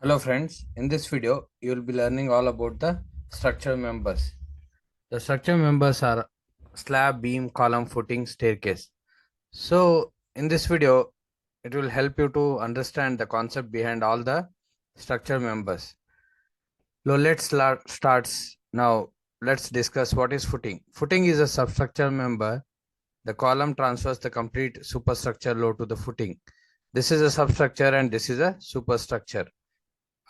Hello friends, in this video you will be learning all about the structure members. The structure members are slab, beam, column, footing, staircase. So in this video it will help you to understand the concept behind all the structure members. So starts now. Let's discuss what is footing. Footing is a substructure member. The column transfers the complete superstructure load to the footing. This is a substructure and this is a superstructure.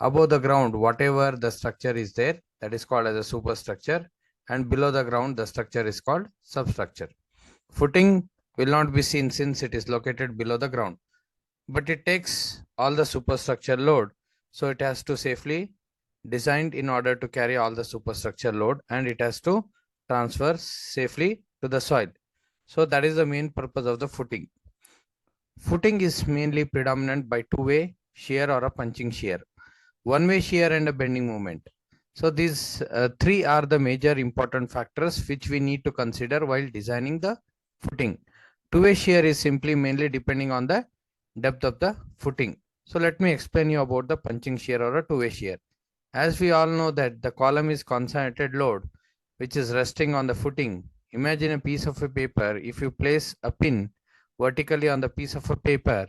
Above the ground, whatever the structure is there, that is called as a superstructure, and below the ground, the structure is called substructure. Footing will not be seen since it is located below the ground, but it takes all the superstructure load, so it has to safely designed in order to carry all the superstructure load, and it has to transfer safely to the soil. So that is the main purpose of the footing. Footing is mainly predominant by two-way shear or a punching shear, one-way shear and a bending moment. So these three are the major important factors which we need to consider while designing the footing. Two-way shear is simply mainly depending on the depth of the footing. So let me explain you about the punching shear or a two-way shear. As we all know that the column is concentrated load which is resting on the footing. Imagine a piece of a paper. If you place a pin vertically on the piece of a paper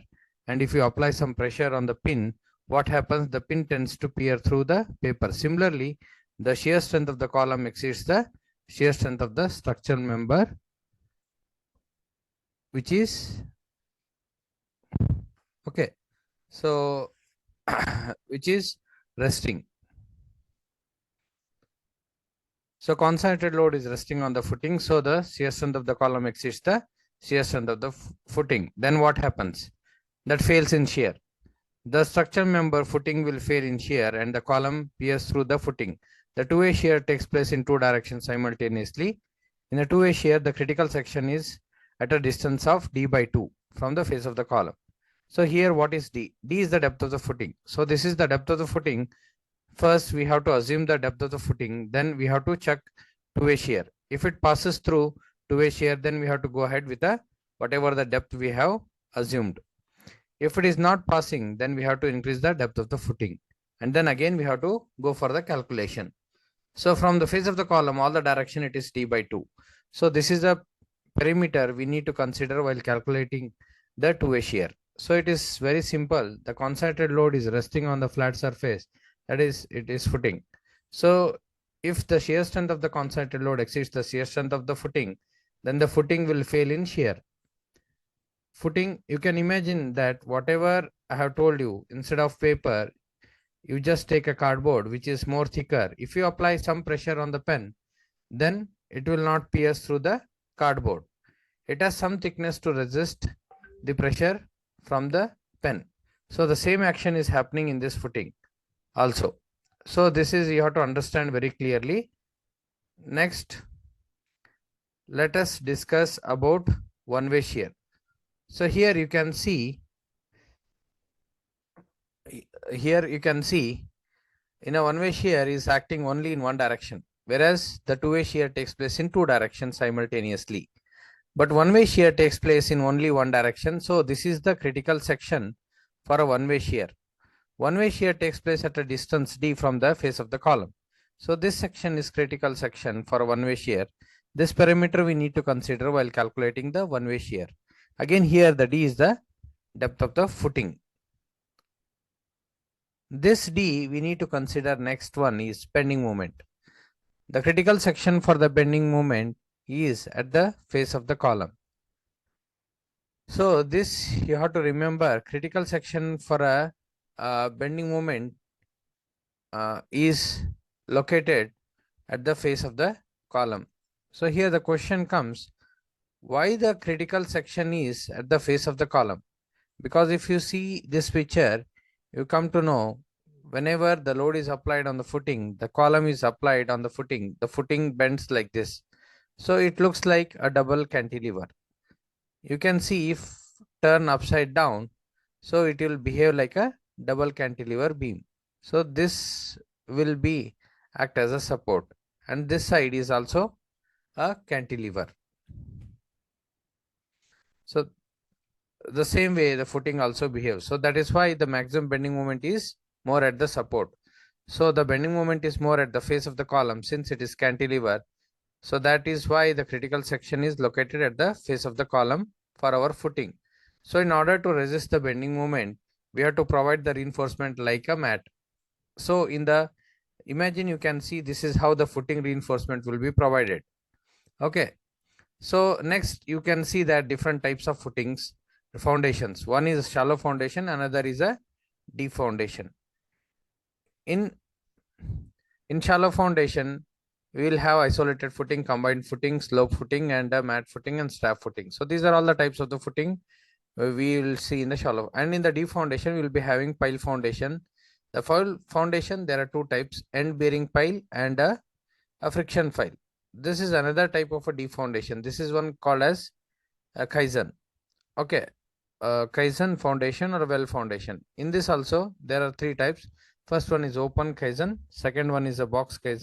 and if you apply some pressure on the pin, what happens? The pin tends to peer through the paper. Similarly, the shear strength of the column exceeds the shear strength of the structural member, which is okay. So, which is resting. So concentrated load is resting on the footing. So the shear strength of the column exceeds the shear strength of the footing. Then what happens? That fails in shear. The structure member footing will fail in shear and the column pierces through the footing. The two-way shear takes place in two directions simultaneously. In the two-way shear, the critical section is at a distance of d by 2 from the face of the column. So here what is d? D is the depth of the footing. So this is the depth of the footing. First, we have to assume the depth of the footing. Then we have to check two-way shear. If it passes through two-way shear, then we have to go ahead with the whatever the depth we have assumed. If it is not passing, then we have to increase the depth of the footing. And then again, we have to go for the calculation. So from the face of the column, all the direction it is d by 2. So this is the perimeter we need to consider while calculating the two-way shear. So it is very simple. The concentrated load is resting on the flat surface. That is, it is footing. So if the shear strength of the concentrated load exceeds the shear strength of the footing, then the footing will fail in shear. Footing, you can imagine that whatever I have told you, instead of paper, you just take a cardboard which is more thicker. If you apply some pressure on the pen, then it will not pierce through the cardboard. It has some thickness to resist the pressure from the pen. So the same action is happening in this footing also. So this is, you have to understand very clearly. Next, let us discuss about one-way shear. So here you can see in a one-way shear is acting only in one direction, whereas the two-way shear takes place in two directions simultaneously. But one-way shear takes place in only one direction. So this is the critical section for a one-way shear. One-way shear takes place at a distance d from the face of the column. So this section is critical section for a one-way shear. This parameter we need to consider while calculating the one-way shear. Again, here the d is the depth of the footing. This d we need to consider. Next one is bending moment. The critical section for the bending moment is at the face of the column. So this you have to remember, critical section for a bending moment is located at the face of the column. So here the question comes, why the critical section is at the face of the column? Because if you see this picture, you come to know whenever the load is applied on the footing, the column is applied on the footing bends like this. So it looks like a double cantilever. You can see if turn upside down, so it will behave like a double cantilever beam. So this will be act as a support, and this side is also a cantilever. So the same way the footing also behaves. So that is why the maximum bending moment is more at the support. So the bending moment is more at the face of the column since it is cantilever. So that is why the critical section is located at the face of the column for our footing. So in order to resist the bending moment, we have to provide the reinforcement like a mat. So in the imagine, you can see this is how the footing reinforcement will be provided. Okay. So next you can see that different types of footings, foundations. One is shallow foundation, another is a deep foundation. In shallow foundation, we will have isolated footing, combined footing, slope footing, and a mat footing and strap footing. So these are all the types of the footing we will see in the shallow. And in the deep foundation, we will be having pile foundation. The pile foundation, there are two types: end bearing pile and a friction pile. This is another type of a deep foundation. This is one called as a Kaizen. Okay, Kaizen foundation or well foundation. In this also, there are three types. First one is open Kaizen. Second one is a box Kaizen.